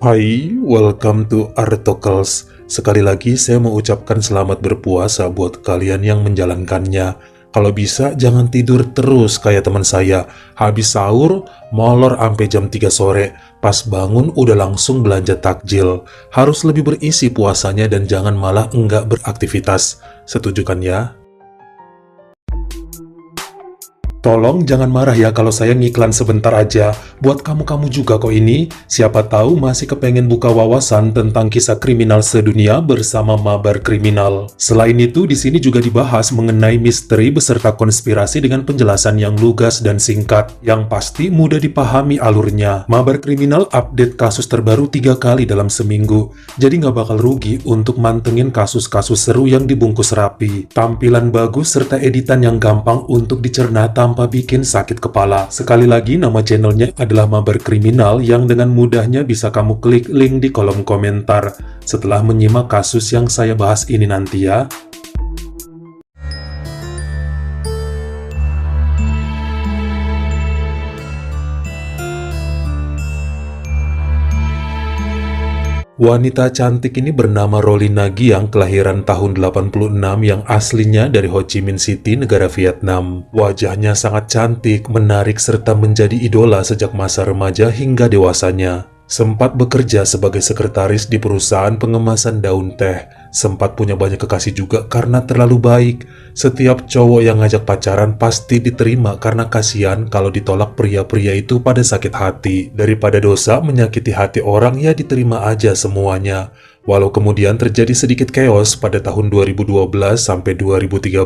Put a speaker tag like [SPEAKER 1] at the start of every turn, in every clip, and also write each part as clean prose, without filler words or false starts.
[SPEAKER 1] Hai, welcome to Artocles. Sekali lagi saya mau ucapkan selamat berpuasa buat kalian yang menjalankannya. Kalau bisa jangan tidur terus kayak teman saya. Habis sahur, molor sampai jam 3 sore. Pas bangun udah langsung belanja takjil. Harus lebih berisi puasanya dan jangan malah enggak beraktivitas. Setuju kan ya? Tolong jangan marah ya kalau saya ngiklan sebentar aja. Buat kamu-kamu juga kok ini. Siapa tahu masih kepengen buka wawasan tentang kisah kriminal sedunia bersama Mabar Kriminal. Selain itu, di sini juga dibahas mengenai misteri beserta konspirasi dengan penjelasan yang lugas dan singkat. Yang pasti mudah dipahami alurnya. Mabar Kriminal update kasus terbaru 3 kali dalam seminggu. Jadi nggak bakal rugi untuk mantengin kasus-kasus seru yang dibungkus rapi. Tampilan bagus serta editan yang gampang untuk dicerna tanpa bikin sakit kepala. Sekali lagi, nama channelnya adalah Mabar Kriminal yang dengan mudahnya bisa kamu klik link di kolom komentar setelah menyimak kasus yang saya bahas ini nanti ya. Wanita cantik ini bernama Rolina Giang, kelahiran tahun 86 yang aslinya dari Ho Chi Minh City, negara Vietnam. Wajahnya sangat cantik, menarik serta menjadi idola sejak masa remaja hingga dewasanya. Sempat bekerja sebagai sekretaris di perusahaan pengemasan daun teh. Sempat punya banyak kekasih juga karena terlalu baik. Setiap cowok yang ngajak pacaran pasti diterima karena kasihan kalau ditolak pria-pria itu pada sakit hati. Daripada dosa menyakiti hati orang, ya diterima aja semuanya. Walau kemudian terjadi sedikit chaos pada tahun 2012 sampai 2013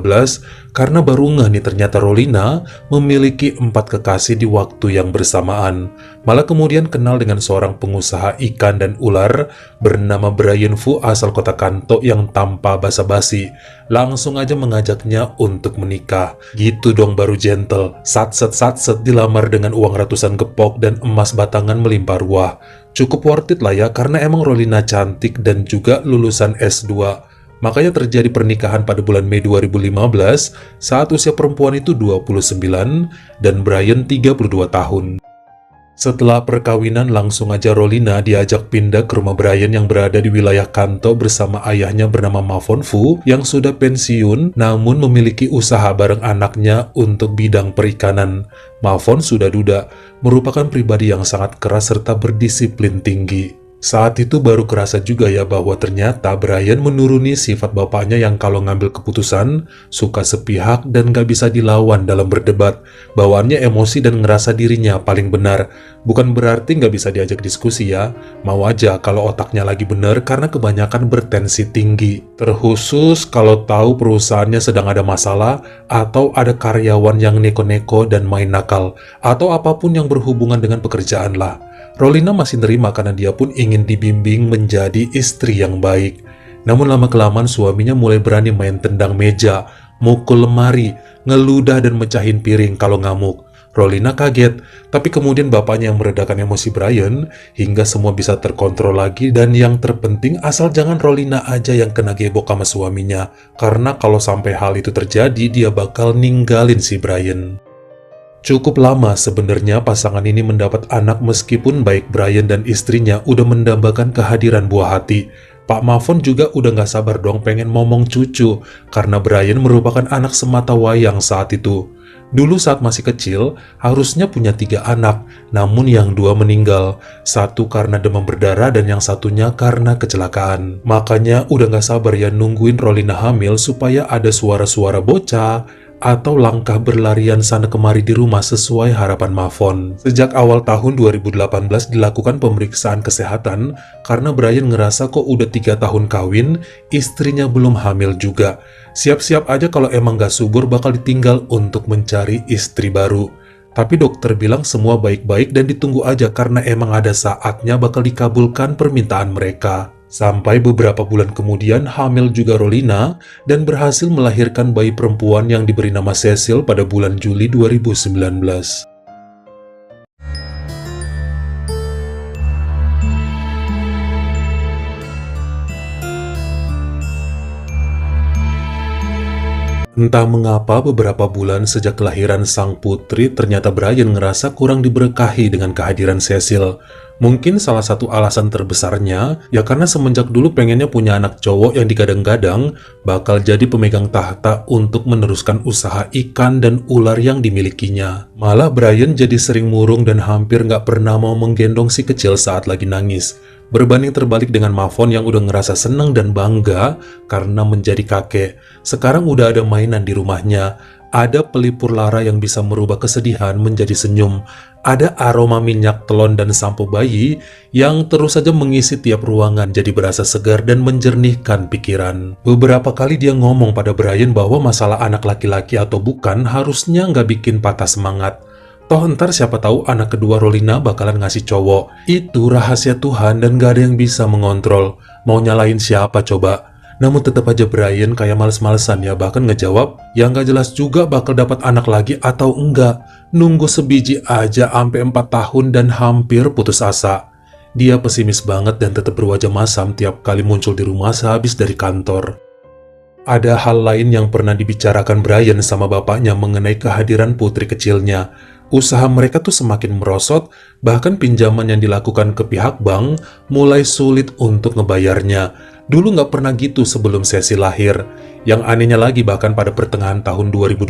[SPEAKER 1] karena baru ngeh nih ternyata Rolina memiliki 4 kekasih di waktu yang bersamaan. Malah kemudian kenal dengan seorang pengusaha ikan dan ular bernama Brian Fu asal kota Kanto yang tanpa basa-basi langsung aja mengajaknya untuk menikah. Gitu dong baru gentle. Satset dilamar dengan uang ratusan gepok dan emas batangan melimpah ruah. Cukup worth it lah ya, karena emang Rolina cantik dan juga lulusan S2. Makanya terjadi pernikahan pada bulan Mei 2015 saat usia perempuan itu 29 dan Brian 32 tahun. Setelah perkawinan langsung aja Rolina diajak pindah ke rumah Brian yang berada di wilayah Kanto bersama ayahnya bernama Ma Von Fu yang sudah pensiun namun memiliki usaha bareng anaknya untuk bidang perikanan. Ma Von sudah duda, merupakan pribadi yang sangat keras serta berdisiplin tinggi. Saat itu baru kerasa juga ya bahwa ternyata Brian menuruni sifat bapaknya yang kalau ngambil keputusan suka sepihak dan gak bisa dilawan dalam berdebat. Bawaannya emosi dan ngerasa dirinya paling benar. Bukan berarti gak bisa diajak diskusi ya. Mau aja kalau otaknya lagi benar karena kebanyakan bertensi tinggi. Terkhusus kalau tahu perusahaannya sedang ada masalah atau ada karyawan yang neko-neko dan main nakal atau apapun yang berhubungan dengan pekerjaan lah. Rolina masih nerima karena dia pun ingin dibimbing menjadi istri yang baik. Namun lama-kelamaan suaminya mulai berani main tendang meja, mukul lemari, ngeludah dan mecahin piring kalau ngamuk. Rolina kaget, tapi kemudian bapaknya yang meredakan emosi Brian hingga semua bisa terkontrol lagi dan yang terpenting asal jangan Rolina aja yang kena gebok sama suaminya. Karena kalau sampai hal itu terjadi dia bakal ninggalin si Brian. Cukup lama sebenarnya pasangan ini mendapat anak meskipun baik Brian dan istrinya udah mendambakan kehadiran buah hati. Pak Ma Von juga udah gak sabar dong pengen momong cucu karena Brian merupakan anak semata wayang saat itu. Dulu saat masih kecil harusnya punya 3 anak, namun yang 2 meninggal. 1 karena demam berdarah dan yang satunya karena kecelakaan. Makanya udah gak sabar ya nungguin Rolina hamil supaya ada suara-suara bocah atau langkah berlarian sana kemari di rumah sesuai harapan Ma Von. Sejak awal tahun 2018 dilakukan pemeriksaan kesehatan karena Brian ngerasa kok udah 3 tahun kawin, istrinya belum hamil juga. Siap-siap aja kalau emang gak subur bakal ditinggal untuk mencari istri baru. Tapi dokter bilang semua baik-baik dan ditunggu aja karena emang ada saatnya bakal dikabulkan permintaan mereka. Sampai beberapa bulan kemudian hamil juga Rolina dan berhasil melahirkan bayi perempuan yang diberi nama Cecil pada bulan Juli 2019. Entah mengapa beberapa bulan sejak kelahiran sang putri, ternyata Brian ngerasa kurang diberkahi dengan kehadiran Cecil. Mungkin salah satu alasan terbesarnya, ya karena semenjak dulu pengennya punya anak cowok yang digadang-gadang bakal jadi pemegang tahta untuk meneruskan usaha ikan dan ular yang dimilikinya. Malah Brian jadi sering murung dan hampir nggak pernah mau menggendong si kecil saat lagi nangis. Berbanding terbalik dengan Mavon yang udah ngerasa seneng dan bangga karena menjadi kakek. Sekarang udah ada mainan di rumahnya. Ada pelipur lara yang bisa merubah kesedihan menjadi senyum. Ada aroma minyak telon dan sampo bayi yang terus saja mengisi tiap ruangan jadi berasa segar dan menjernihkan pikiran. Beberapa kali dia ngomong pada Brian bahwa masalah anak laki-laki atau bukan harusnya nggak bikin patah semangat. Toh ntar siapa tahu anak kedua Rolina bakalan ngasih cowok. Itu rahasia Tuhan dan gak ada yang bisa mengontrol. Mau nyalain siapa coba? Namun tetap aja Brian kayak males-malesan ya, bahkan ngejawab yang gak jelas juga bakal dapat anak lagi atau enggak. Nunggu sebiji aja sampai 4 tahun dan hampir putus asa. Dia pesimis banget dan tetap berwajah masam tiap kali muncul di rumah sehabis dari kantor. Ada hal lain yang pernah dibicarakan Brian sama bapaknya mengenai kehadiran putri kecilnya. Usaha mereka tuh semakin merosot, bahkan pinjaman yang dilakukan ke pihak bank mulai sulit untuk ngebayarnya. Dulu nggak pernah gitu sebelum Cecil lahir. Yang anehnya lagi bahkan pada pertengahan tahun 2020,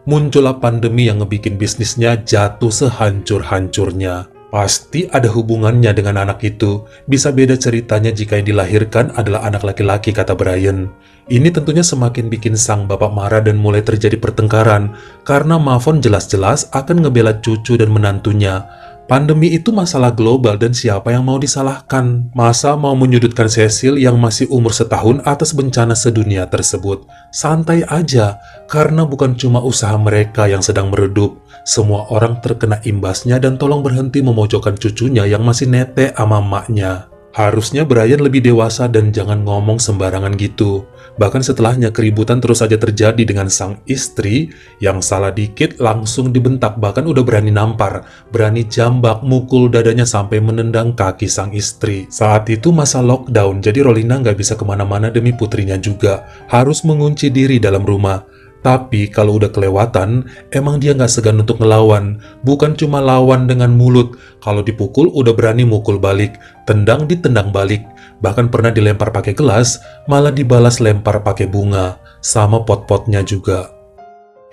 [SPEAKER 1] muncullah pandemi yang ngebikin bisnisnya jatuh sehancur-hancurnya. Pasti ada hubungannya dengan anak itu. Bisa beda ceritanya jika yang dilahirkan adalah anak laki-laki, kata Brian. Ini tentunya semakin bikin sang bapak marah dan mulai terjadi pertengkaran karena Mavon jelas-jelas akan ngebela cucu dan menantunya. Pandemi itu masalah global dan siapa yang mau disalahkan? Masa mau menyudutkan Cecil yang masih umur setahun atas bencana sedunia tersebut? Santai aja, karena bukan cuma usaha mereka yang sedang meredup. Semua orang terkena imbasnya dan tolong berhenti memojokkan cucunya yang masih nete sama emaknya. Harusnya Brian lebih dewasa dan jangan ngomong sembarangan gitu. Bahkan setelahnya keributan terus saja terjadi dengan sang istri yang salah dikit langsung dibentak, bahkan udah berani nampar, berani jambak, mukul dadanya sampai menendang kaki sang istri. Saat itu masa lockdown, jadi Rolina nggak bisa kemana-mana demi putrinya juga. Harus mengunci diri dalam rumah. Tapi kalau udah kelewatan, emang dia nggak segan untuk ngelawan. Bukan cuma lawan dengan mulut, kalau dipukul udah berani mukul balik, tendang ditendang balik. Bahkan pernah dilempar pakai gelas, malah dibalas lempar pakai bunga, sama pot-potnya juga.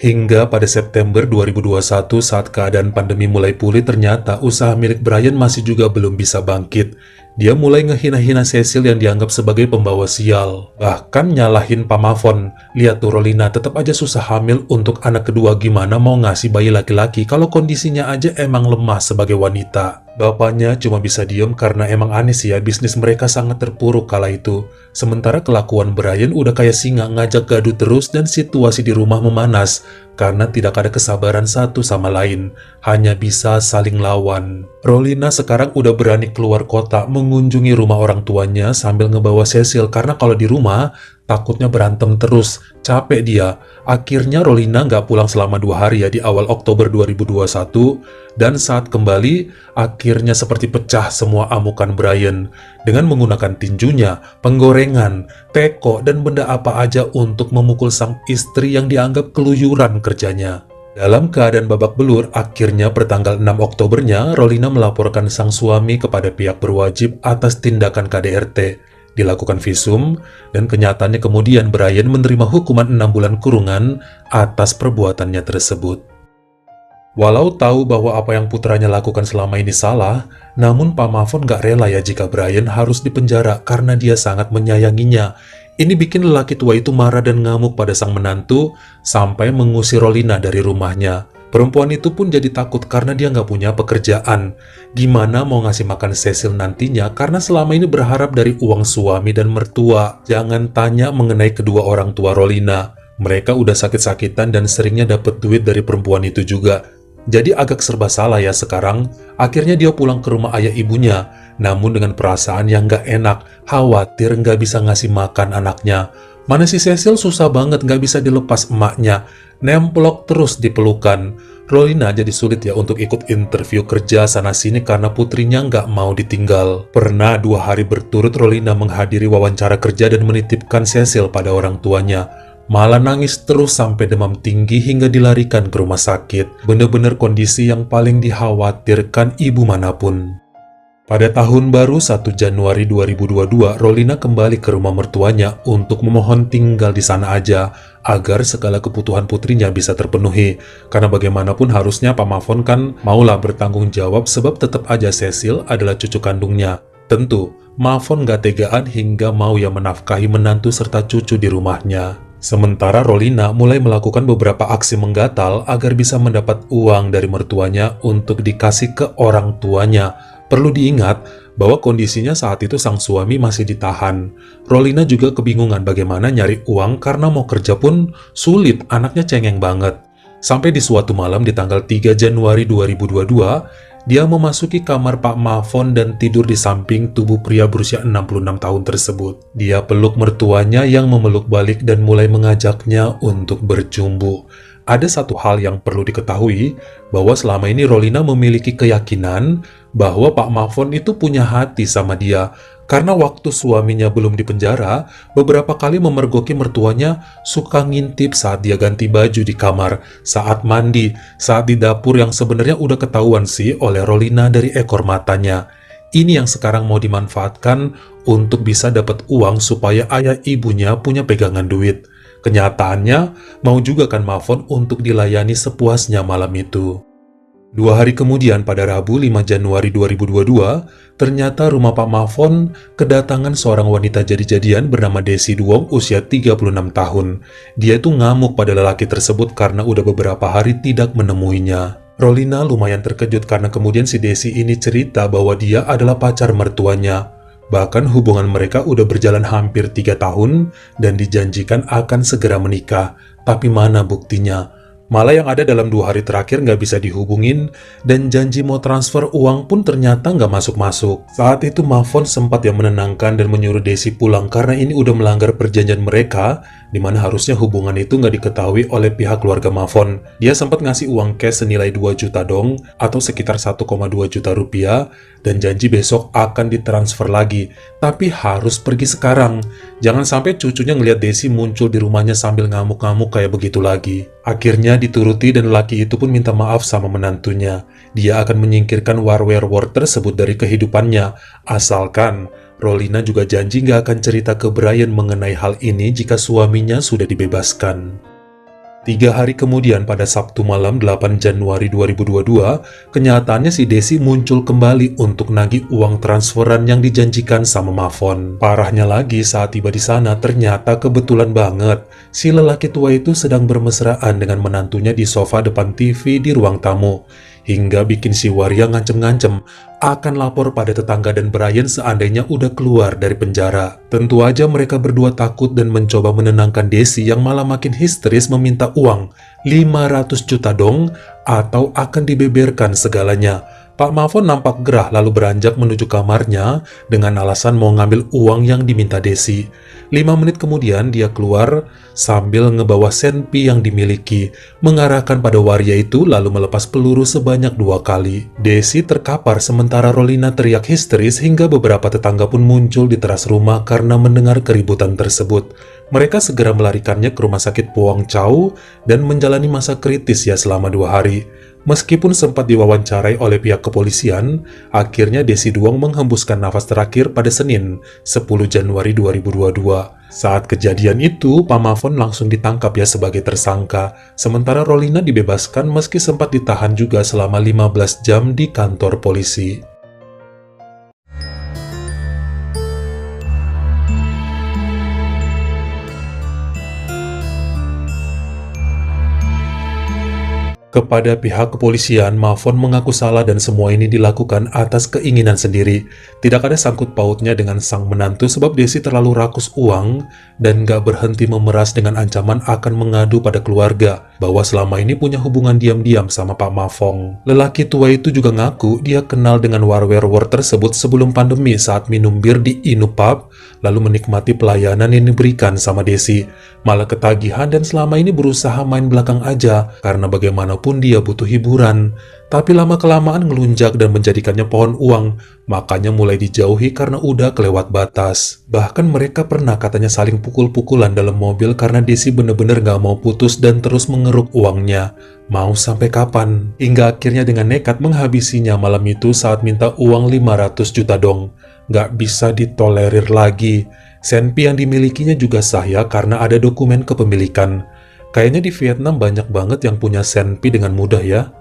[SPEAKER 1] Hingga pada September 2021 saat keadaan pandemi mulai pulih, ternyata usaha milik Brian masih juga belum bisa bangkit. Dia mulai ngehina-hina Cecil yang dianggap sebagai pembawa sial. Bahkan nyalahin Pak Mavon. Lihat tuh Rolina tetap aja susah hamil untuk anak kedua, gimana mau ngasih bayi laki-laki kalau kondisinya aja emang lemah sebagai wanita. Bapaknya cuma bisa diem karena emang aneh sih ya, bisnis mereka sangat terpuruk kala itu. Sementara kelakuan Brian udah kayak singa ngajak gaduh terus dan situasi di rumah memanas karena tidak ada kesabaran satu sama lain, hanya bisa saling lawan. Rolina sekarang udah berani keluar kota mengunjungi rumah orang tuanya sambil ngebawa Cecil karena kalau di rumah takutnya berantem terus, capek dia. Akhirnya Rolina nggak pulang selama 2 hari ya di awal Oktober 2021, dan saat kembali akhirnya seperti pecah semua amukan Brian dengan menggunakan tinjunya, penggorengan, teko, dan benda apa aja untuk memukul sang istri yang dianggap keluyuran kerjanya. Dalam keadaan babak belur, akhirnya pertanggal 6 Oktobernya Rolina melaporkan sang suami kepada pihak berwajib atas tindakan KDRT. Dilakukan visum, dan kenyataannya kemudian Brian menerima hukuman 6 bulan kurungan atas perbuatannya tersebut. Walau tahu bahwa apa yang putranya lakukan selama ini salah, namun Pak Mavon gak rela ya jika Brian harus dipenjara karena dia sangat menyayanginya. Ini bikin lelaki tua itu marah dan ngamuk pada sang menantu sampai mengusir Rolina dari rumahnya. Perempuan itu pun jadi takut karena dia nggak punya pekerjaan. Gimana mau ngasih makan Cecil nantinya karena selama ini berharap dari uang suami dan mertua. Jangan tanya mengenai kedua orang tua Rolina. Mereka udah sakit-sakitan dan seringnya dapat duit dari perempuan itu juga. Jadi agak serba salah ya sekarang. Akhirnya dia pulang ke rumah ayah ibunya, namun dengan perasaan yang nggak enak, khawatir nggak bisa ngasih makan anaknya. Mana si Cecil susah banget nggak bisa dilepas emaknya, nemplok terus di pelukan. Rolina jadi sulit ya untuk ikut interview kerja sana-sini karena putrinya nggak mau ditinggal. Pernah 2 hari berturut Rolina menghadiri wawancara kerja dan menitipkan Cecil pada orang tuanya. malah nangis terus sampai demam tinggi hingga dilarikan ke rumah sakit. Bener-bener kondisi yang paling dikhawatirkan ibu manapun. Pada tahun baru 1 Januari 2022, Rolina kembali ke rumah mertuanya untuk memohon tinggal di sana aja agar segala kebutuhan putrinya bisa terpenuhi. Karena bagaimanapun harusnya Pak Mafon kan maulah bertanggung jawab sebab tetap aja Cecil adalah cucu kandungnya. Tentu, Mafon gak tegaan hingga mau yang menafkahi menantu serta cucu di rumahnya. Sementara Rolina mulai melakukan beberapa aksi menggatal agar bisa mendapat uang dari mertuanya untuk dikasih ke orang tuanya. Perlu diingat bahwa kondisinya saat itu sang suami masih ditahan. Rolina juga kebingungan bagaimana nyari uang karena mau kerja pun sulit, anaknya cengeng banget. Sampai di suatu malam di tanggal 3 Januari 2022, dia memasuki kamar Pak Mafon dan tidur di samping tubuh pria berusia 66 tahun tersebut. Dia peluk mertuanya yang memeluk balik dan mulai mengajaknya untuk berjumbu. Ada satu hal yang perlu diketahui, bahwa selama ini Rolina memiliki keyakinan bahwa Pak Mafon itu punya hati sama dia. Karena waktu suaminya belum dipenjara, beberapa kali memergoki mertuanya suka ngintip saat dia ganti baju di kamar, saat mandi, saat di dapur yang sebenarnya udah ketahuan sih oleh Rolina dari ekor matanya. Ini yang sekarang mau dimanfaatkan untuk bisa dapat uang supaya ayah ibunya punya pegangan duit. Kenyataannya, mau juga kan Mafon untuk dilayani sepuasnya malam itu. 2 hari kemudian pada Rabu 5 Januari 2022, ternyata rumah Pak Mafon kedatangan seorang wanita jadi-jadian bernama Desi Duong usia 36 tahun. Dia itu ngamuk pada lelaki tersebut karena udah beberapa hari tidak menemuinya. Rolina lumayan terkejut karena kemudian si Desi ini cerita bahwa dia adalah pacar mertuanya. Bahkan hubungan mereka udah berjalan hampir 3 tahun dan dijanjikan akan segera menikah. Tapi mana buktinya? Malah yang ada dalam 2 hari terakhir nggak bisa dihubungin dan janji mau transfer uang pun ternyata nggak masuk-masuk. Saat itu Mafon sempat yang menenangkan dan menyuruh Desi pulang karena ini udah melanggar perjanjian mereka, dimana harusnya hubungan itu nggak diketahui oleh pihak keluarga Mafon. Dia sempat ngasih uang cash senilai 2 juta dong atau sekitar 1,2 juta rupiah dan janji besok akan ditransfer lagi. Tapi harus pergi sekarang. Jangan sampai cucunya ngelihat Desi muncul di rumahnya sambil ngamuk-ngamuk kayak begitu lagi. Akhirnya dituruti dan laki itu pun minta maaf sama menantunya. Dia akan menyingkirkan war-werewolf tersebut dari kehidupannya, asalkan Rolina juga janji gak akan cerita ke Brian mengenai hal ini jika suaminya sudah dibebaskan. 3 hari kemudian pada Sabtu malam 8 Januari 2022, kenyataannya si Desi muncul kembali untuk nagih uang transferan yang dijanjikan sama Mafon. Parahnya lagi saat tiba di sana ternyata kebetulan banget si lelaki tua itu sedang bermesraan dengan menantunya di sofa depan TV di ruang tamu. Hingga bikin si waria ngancem-ngancem akan lapor pada tetangga dan Brian seandainya udah keluar dari penjara. Tentu aja mereka berdua takut dan mencoba menenangkan Desi yang malah makin histeris meminta uang 500 juta dong atau akan dibeberkan segalanya. Pak Mafon nampak gerah lalu beranjak menuju kamarnya dengan alasan mau ngambil uang yang diminta Desi. 5 menit kemudian dia keluar sambil ngebawa senpi yang dimiliki, mengarahkan pada waria itu lalu melepas peluru sebanyak 2 kali. Desi terkapar sementara Rolina teriak histeris hingga beberapa tetangga pun muncul di teras rumah karena mendengar keributan tersebut. Mereka segera melarikannya ke rumah sakit Puang Chau dan menjalani masa kritis ya selama 2 hari. Meskipun sempat diwawancarai oleh pihak kepolisian, akhirnya Desi Duong menghembuskan nafas terakhir pada Senin, 10 Januari 2022. Saat kejadian itu, Pak Mafon langsung ditangkap ya sebagai tersangka, sementara Rolina dibebaskan meski sempat ditahan juga selama 15 jam di kantor polisi. Kepada pihak kepolisian, Mafon mengaku salah dan semua ini dilakukan atas keinginan sendiri. Tidak ada sangkut pautnya dengan sang menantu sebab Desi terlalu rakus uang dan gak berhenti memeras dengan ancaman akan mengadu pada keluarga bahwa selama ini punya hubungan diam-diam sama Pak Mafong. Lelaki tua itu juga ngaku dia kenal dengan war-werewolf tersebut sebelum pandemi saat minum bir di Inupub, lalu menikmati pelayanan yang diberikan sama Desi. Malah ketagihan dan selama ini berusaha main belakang aja, karena bagaimanapun dia butuh hiburan. Tapi lama-kelamaan ngelunjak dan menjadikannya pohon uang, makanya mulai dijauhi karena udah kelewat batas. Bahkan mereka pernah katanya saling pukul-pukulan dalam mobil karena Desi bener-bener gak mau putus dan terus mengeruk uangnya. Mau sampai kapan? Hingga akhirnya dengan nekat menghabisinya malam itu saat minta uang 500 juta dong. Gak bisa ditolerir lagi. Senpi yang dimilikinya juga sah ya karena ada dokumen kepemilikan. Kayaknya di Vietnam banyak banget yang punya Senpi dengan mudah ya.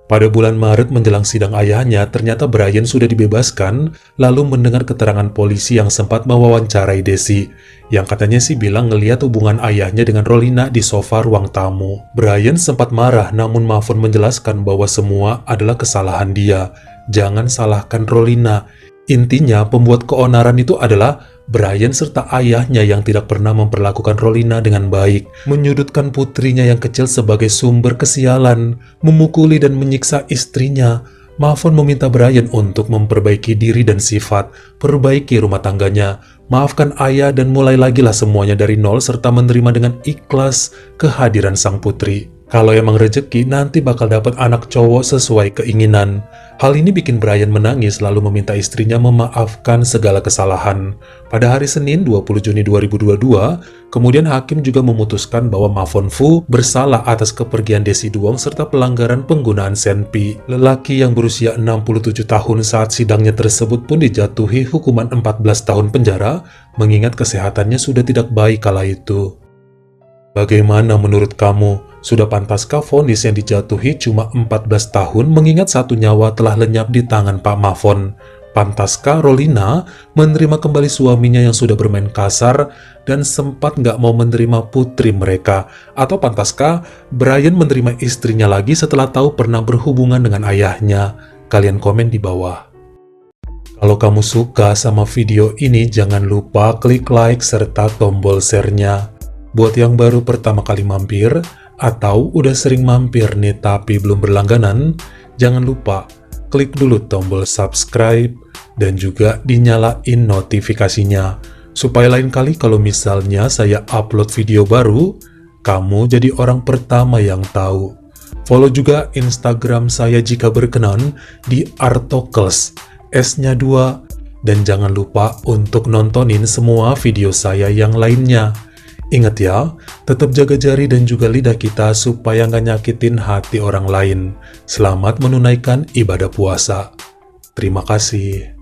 [SPEAKER 1] Pada bulan Maret menjelang sidang ayahnya, ternyata Brian sudah dibebaskan, lalu mendengar keterangan polisi yang sempat mewawancarai Desi, yang katanya sih bilang ngeliat hubungan ayahnya dengan Rolina di sofa ruang tamu. Brian sempat marah, namun Mavon menjelaskan bahwa semua adalah kesalahan dia. Jangan salahkan Rolina. Intinya, pembuat keonaran itu adalah Brian serta ayahnya yang tidak pernah memperlakukan Rolina dengan baik, menyudutkan putrinya yang kecil sebagai sumber kesialan, memukuli dan menyiksa istrinya. Mavon meminta Brian untuk memperbaiki diri dan sifat, perbaiki rumah tangganya, maafkan ayah dan mulai lagi lah semuanya dari nol serta menerima dengan ikhlas kehadiran sang putri. Kalau emang rezeki, nanti bakal dapat anak cowok sesuai keinginan. Hal ini bikin Brian menangis lalu meminta istrinya memaafkan segala kesalahan. Pada hari Senin 20 Juni 2022, kemudian hakim juga memutuskan bahwa Mavon Phu bersalah atas kepergian Desi Duong serta pelanggaran penggunaan Senpi. Lelaki yang berusia 67 tahun saat sidangnya tersebut pun dijatuhi hukuman 14 tahun penjara, mengingat kesehatannya sudah tidak baik kala itu. Bagaimana menurut kamu? Sudah pantaskah vonis yang dijatuhi cuma 14 tahun mengingat satu nyawa telah lenyap di tangan Pak Mavon? Pantaskah Rolina menerima kembali suaminya yang sudah bermain kasar dan sempat nggak mau menerima putri mereka? Atau pantaskah Brian menerima istrinya lagi setelah tahu pernah berhubungan dengan ayahnya? Kalian komen di bawah. Kalau kamu suka sama video ini, jangan lupa klik like serta tombol share-nya. Buat yang baru pertama kali mampir, atau udah sering mampir nih tapi belum berlangganan, jangan lupa klik dulu tombol subscribe dan juga dinyalain notifikasinya, supaya lain kali kalau misalnya saya upload video baru, kamu jadi orang pertama yang tahu. Follow juga Instagram saya jika berkenan di Artokels, S-nya 2, dan jangan lupa untuk nontonin semua video saya yang lainnya. Ingat ya, tetap jaga jari dan juga lidah kita supaya nggak nyakitin hati orang lain. Selamat menunaikan ibadah puasa. Terima kasih.